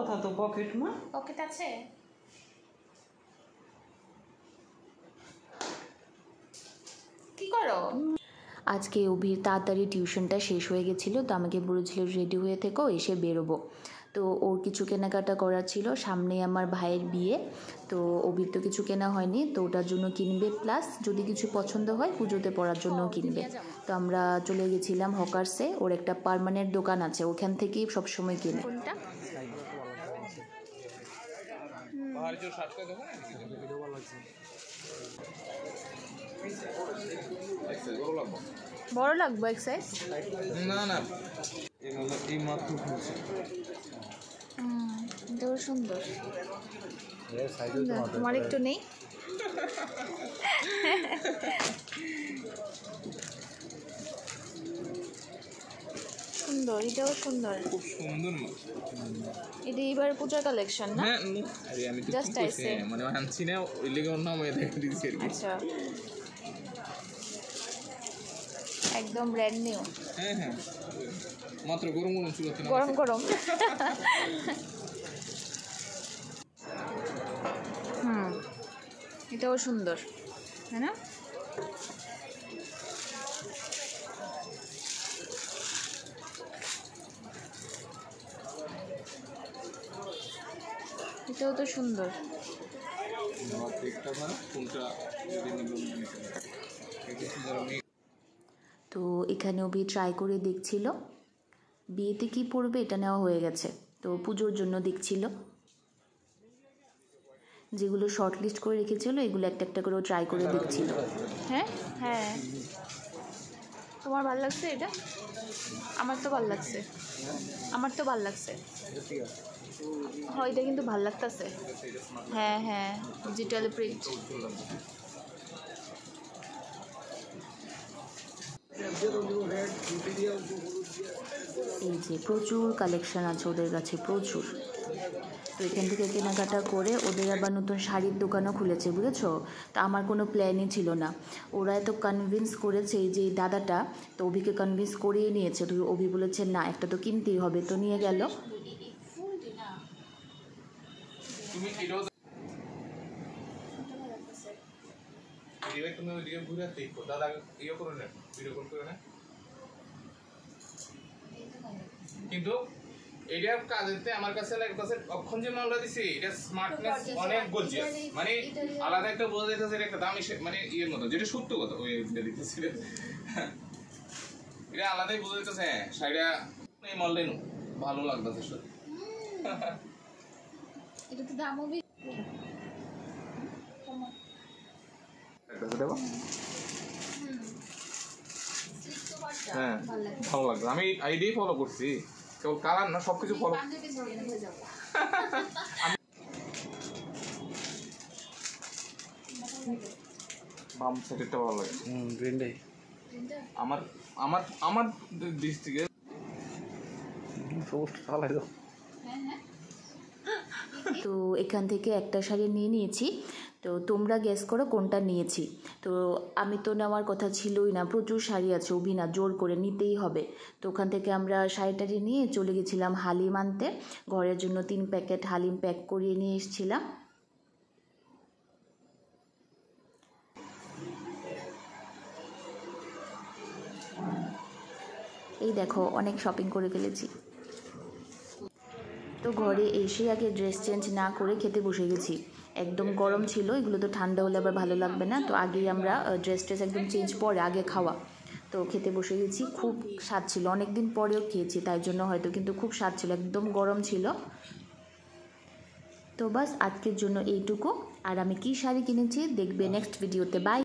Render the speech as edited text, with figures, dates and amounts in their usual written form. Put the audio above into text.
কথা তো পকেট মা পকেট আছে কি করো আজকে অভির তাড়াতাড়ি টিউশনটা শেষ হয়ে গেছিলো, তো আমাকে বলেছিল রেডি হয়ে থেকো, এসে বেরোবো। তো ওর কিছু কেনাকাটা করার ছিল, সামনে আমার ভাইয়ের বিয়ে, তো অভির তো কিছু কেনা হয়নি, তো ওটার জন্য কিনবে, প্লাস যদি কিছু পছন্দ হয় পুজোতে পরার জন্যও কিনবে। তো আমরা চলে গেছিলাম হকার্সে, ওর একটা পার্মানেন্ট দোকান আছে, ওখান থেকেই সবসময় কিনে। বড় লাগবে এক সাইজ না না এই মাত্র খুলছে এটাও সুন্দর তোমার একটু নেই সুন্দর এটাও সুন্দর খুব সুন্দর এটা এবার পূজার কালেকশন না আরে আমি তো জাস্ট আইছে মানে আনছি না ওই লেগে অন্য আমি দেখে দিয়েছি আর কি আচ্ছা একদম ব্র্যান্ড নিউ হ্যাঁ হ্যাঁ মাত্র গরম গরম ছিল গরম গরম এটাও সুন্দর হ্যাঁ না এটাও তো সুন্দর তো এখানে অভি ট্রাই করে দেখছিল, বিয়েতে কি পরবে এটা নেওয়া হয়ে গেছে, তো পুজোর জন্য দেখছিল। যেগুলো শর্ট লিস্ট করে রেখেছিল এগুলো একটা একটা করে ট্রাই করে দেখছিল। হ্যাঁ হ্যাঁ তোমার ভালো লাগছে এটা আমার তো ভালো লাগছে হয় এটা কিন্তু ভালো লাগতেছে হ্যাঁ হ্যাঁ ডিজিটাল প্রিন্ট এই যে প্রচুর কালেকশন আছে ওদের কাছে, প্রচুর। তো এখান থেকে কেনাকাটা করে ওদের আবার নতুন শাড়ির দোকানও খুলেছে, বুঝেছো? তো আমার কোনো প্ল্যানই ছিল না, ওরা এত কনভিন্স করেছে, এই যে দাদাটা তো অভিকে কনভিন্স করিয়ে নিয়েছে। তো অভি বলেছে না একটা তো কিনতেই হবে, তো নিয়ে গেল। কিন্তু এটা কাজেতে আমার কাছে লাগতেছে অক্ষণ যে মালটা দিছি এটা স্মার্টনেস অনেক গর্জিয়াস, মানে আলাদা একটা বোঝা যাইতেছে একটা দামি মানে ইয়ের মতো, যেটা সত্য কথা ওই দিতেছি এটা আলাদাই বোঝা যাইতেছে। হ্যাঁ শাড়িটা এই মালটাই ভালো লাগতেছে সত্যি। এটা তো দামও হ্যাঁ ভালো লাগবে, আমি আইডিয়াই ফলো করছি, কেবল কালার না সবকিছু ফলো। বাম সাইডটা ভালো লাগে গ্রিনটাই আমার আমার আমার ডিস্ট্রিক্টে তো এখান থেকে একটা শাড়ি নিয়ে নিয়েছি, তো তোমরা গেস করো কোনটা নিয়েছি। তো আমি তো নেওয়ার কথা ছিলই না, প্রচুর শাড়ি আছে, অভিনা জোর করে নিতেই হবে। তো ওখান থেকে আমরা শাড়িটারি নিয়ে চলে গেছিলাম হালিম আনতে, ঘরের জন্য 3 প্যাকেট হালিম প্যাক করিয়ে নিয়ে এসেছিলাম। এই দেখো অনেক শপিং করে ফেলেছি। তো ঘরে এসে আগে ড্রেস চেঞ্জ না করে খেতে বসে গেছি, একদম গরম ছিল, এগুলো তো ঠান্ডা হলে আবার ভালো লাগবে না, তো আগেই আমরা ড্রেস একদম চেঞ্জ পরে আগে খাওয়া। তো খেতে বসে গেছি, খুব স্বাদ ছিল, অনেক দিন পরেও খেয়েছি তাই জন্য হয়তো, কিন্তু খুব স্বাদ ছিল, একদম গরম ছিল। তো বাস আজকের জন্য এইটুকু, আর আমি কি শাড়ি কিনেছি দেখবে নেক্সট ভিডিওতে। বাই।